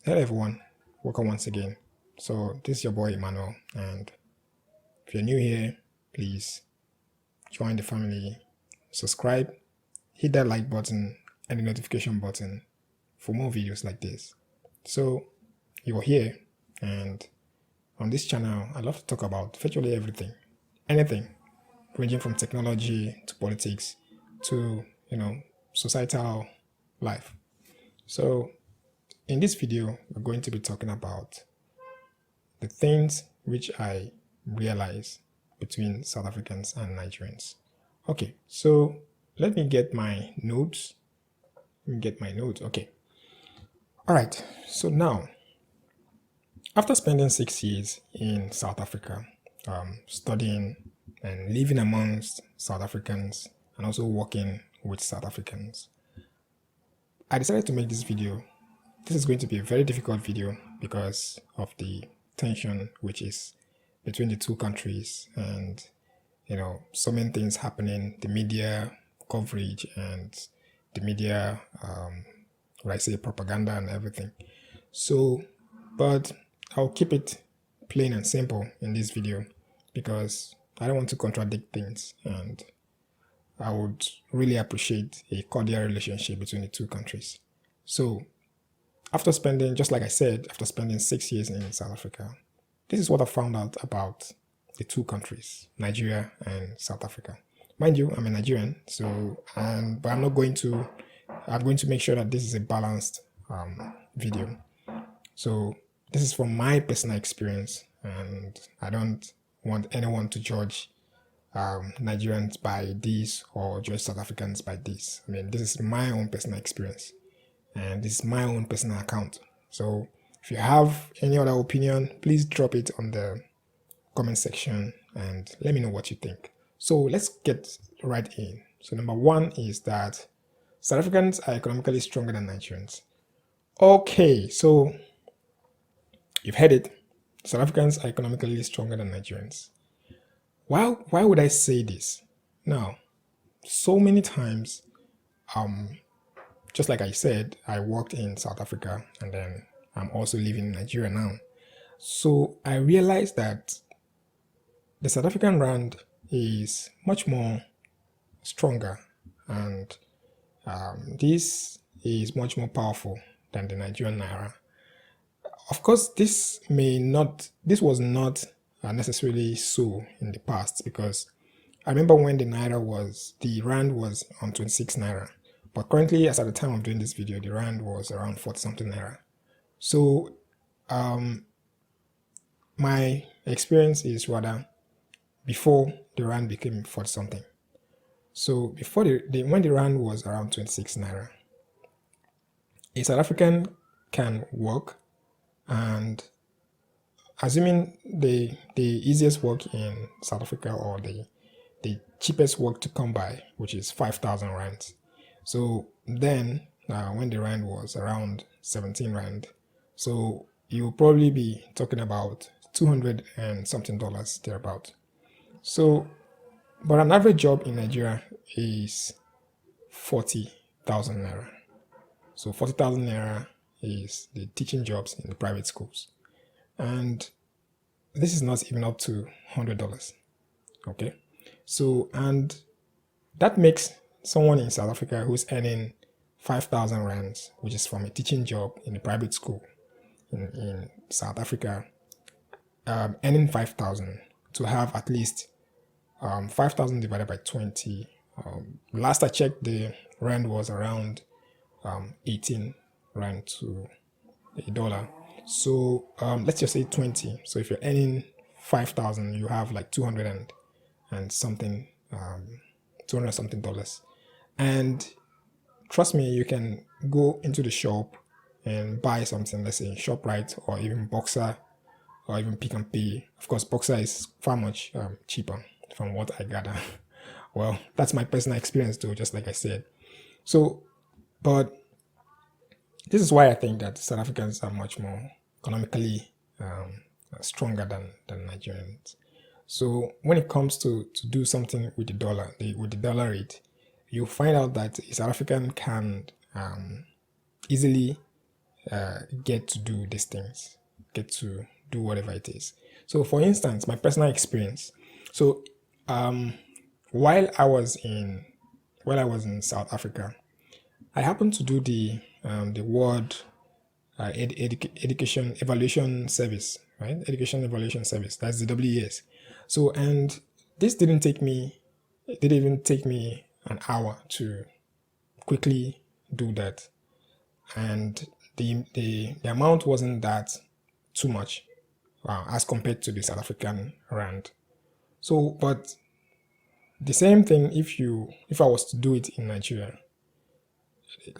Hello everyone, welcome once again. So this is your boy Emmanuel, and if you're new here, please join the family, subscribe, hit that like button and the notification button for more videos like this. So you're here, and on this channel, I love to talk about virtually everything, anything, ranging from technology to politics to societal life. So in this video, we're going to be talking about the things which I realize between South Africans and Nigerians. Okay, so let me get my notes. Okay. All right. So now, after spending 6 years in South Africa, studying and living amongst South Africans and also working with South Africans, I decided to make this video. This is going to be a very difficult video because of the tension which is between the two countries, and so many things happening, the media coverage and the media what I say, propaganda and everything. So but I'll keep it plain and simple in this video because I don't want to contradict things, and I would really appreciate a cordial relationship between the two countries. So after spending, just like I said, after spending 6 years in South Africa, this is what I found out about the two countries, Nigeria and South Africa. Mind you, I'm a Nigerian, but I'm going to make sure that this is a balanced video. So this is from my personal experience, and I don't want anyone to judge Nigerians by this or judge South Africans by this. I mean, this is my own personal experience, and this is my own personal account. So if you have any other opinion, please drop it on the comment section and let me know what you think. So let's get right in. So number one is that South Africans are economically stronger than Nigerians. Okay, so you've heard it. South Africans are economically stronger than Nigerians. Why would I say this? Now, so many times, just like I said, I worked in South Africa and then I'm also living in Nigeria now. So I realized that the South African rand is much more stronger, and this is much more powerful than the Nigerian naira. Of course, this was not necessarily so in the past, because I remember when the rand was on 26 naira. But currently, as at the time of doing this video, the rand was around 40 something naira. So my experience is rather before the rand became 40 something. So before when the rand was around 26 naira, a South African can work, and assuming the easiest work in South Africa, or the cheapest work to come by, which is 5,000 rands. So then, when the rand was around 17 rand, so you'll probably be talking about 200 and something dollars thereabout. So, but an average job in Nigeria is 40,000 naira. So 40,000 naira is the teaching jobs in the private schools, and this is not even up to $100. Okay, so and that makes someone in South Africa who's earning 5,000 rands, which is from a teaching job in a private school in South Africa, earning 5,000, to have at least 5,000 divided by 20. Last I checked, the rand was around 18 rand to a dollar. So let's just say 20. So if you're earning 5,000, you have like 200 and something, $200 something dollars. And trust me, you can go into the shop and buy something, let's say ShopRite or even Boxer or even Pick and Pay. Of course, Boxer is far much cheaper from what I gather. Well, that's my personal experience too, just like I said. So, but this is why I think that South Africans are much more economically stronger than Nigerians. So when it comes to do something with the dollar rate, you find out that a South African can easily get to do these things, get to do whatever it is. So, for instance, my personal experience. So, while I was in South Africa, I happened to do the World Education Evaluation Service, right? Education Evaluation Service. That's the WES. So, and this didn't take me. It didn't even take me an hour to quickly do that, and the amount wasn't that too much as compared to the South African rand. So, but the same thing if I was to do it in Nigeria,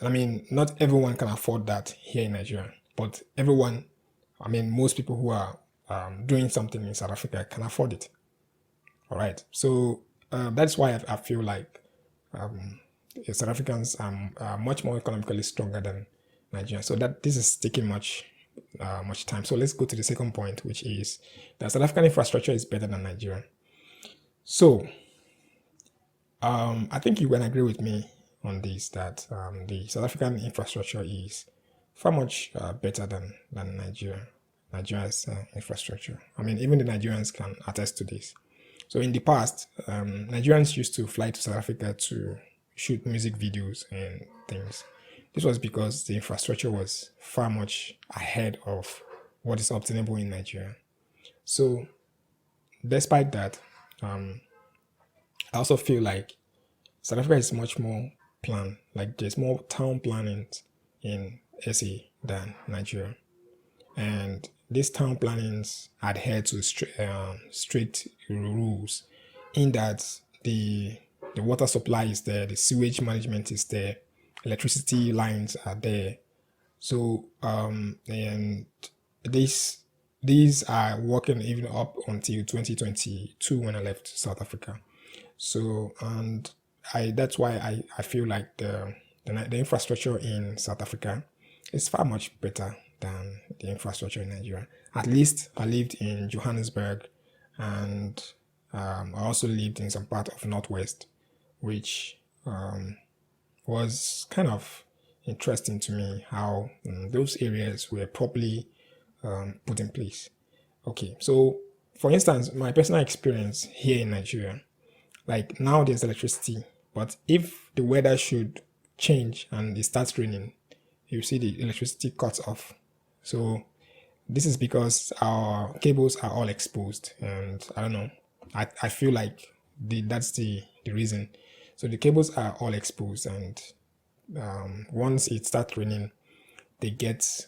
I mean, not everyone can afford that here in Nigeria, but everyone, I mean, most people who are doing something in South Africa can afford it. All right. So that's why I feel like South Africans are much more economically stronger than Nigeria. So that this is taking much time. So let's go to the second point, which is that South African infrastructure is better than Nigeria. So I think you can agree with me on this, that the South African infrastructure is far much better than Nigeria's infrastructure. I mean, even the Nigerians can attest to this. So in the past, Nigerians used to fly to South Africa to shoot music videos and things. This was because the infrastructure was far much ahead of what is obtainable in Nigeria. So despite that, I also feel like South Africa is much more planned. Like there's more town planning in SA than Nigeria. And these town plannings adhere to strict rules, in that the water supply is there, the sewage management is there, electricity lines are there. So and these are working even up until 2022 when I left South Africa. So and that's why I feel like the infrastructure in South Africa is far much better than the infrastructure in Nigeria. At least I lived in Johannesburg, and I also lived in some part of Northwest, which was kind of interesting to me how those areas were properly put in place. Okay, so for instance, my personal experience here in Nigeria, like now there's electricity, but if the weather should change and it starts raining, you see the electricity cuts off. So this is because our cables are all exposed, and I don't know, I feel like that's the reason. So the cables are all exposed, and once it starts raining, they get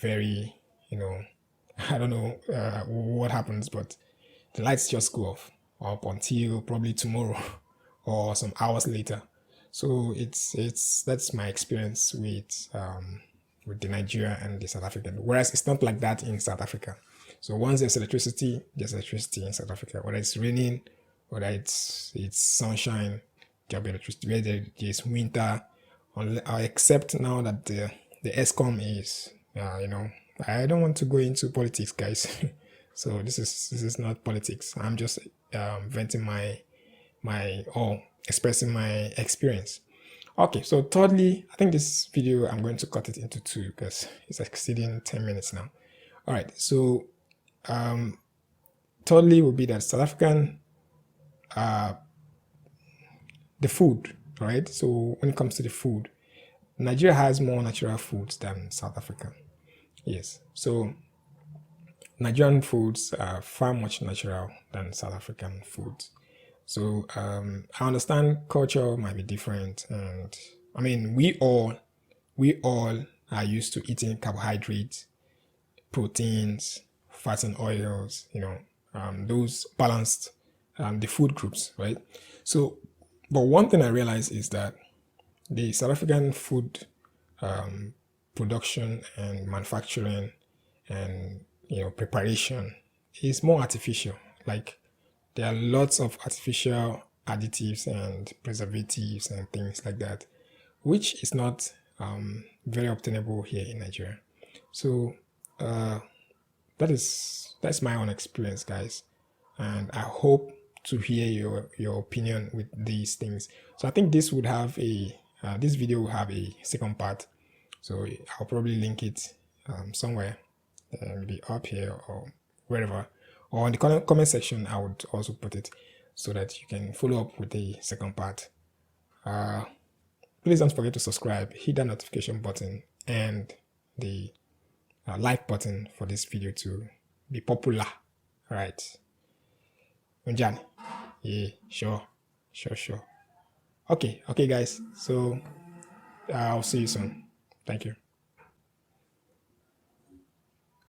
very, I don't know what happens, but the lights just go off up until probably tomorrow or some hours later. So that's my experience with the Nigeria and the South African. Whereas it's not like that in South Africa. So once there's electricity in South Africa. Whether it's raining, whether it's sunshine, there'll be electricity. Whether there's winter, except now that the ESCOM is, I don't want to go into politics, guys. So this is not politics. I'm just venting expressing my experience. Okay, so thirdly, I think this video, I'm going to cut it into two because it's exceeding 10 minutes now. All right, so thirdly will be that South African, the food, right? So when it comes to the food, Nigeria has more natural foods than South Africa. Yes, so Nigerian foods are far much natural than South African foods. So I understand culture might be different, and I mean we all are used to eating carbohydrates, proteins, fats and oils. Those balanced the food groups, right? So, but one thing I realize is that the South African food production and manufacturing and preparation is more artificial. Like there are lots of artificial additives and preservatives and things like that, which is not very obtainable here in Nigeria. So that's my own experience, guys, and I hope to hear your opinion with these things. So I think this video will have a second part So I'll probably link it somewhere, maybe up here or wherever, or in the comment section. I would also put it so that you can follow up with the second part. Please don't forget to subscribe, hit that notification button and the like button for this video to be popular. All right, Unjan, yeah, sure. Okay guys, so I'll see you soon. Thank you.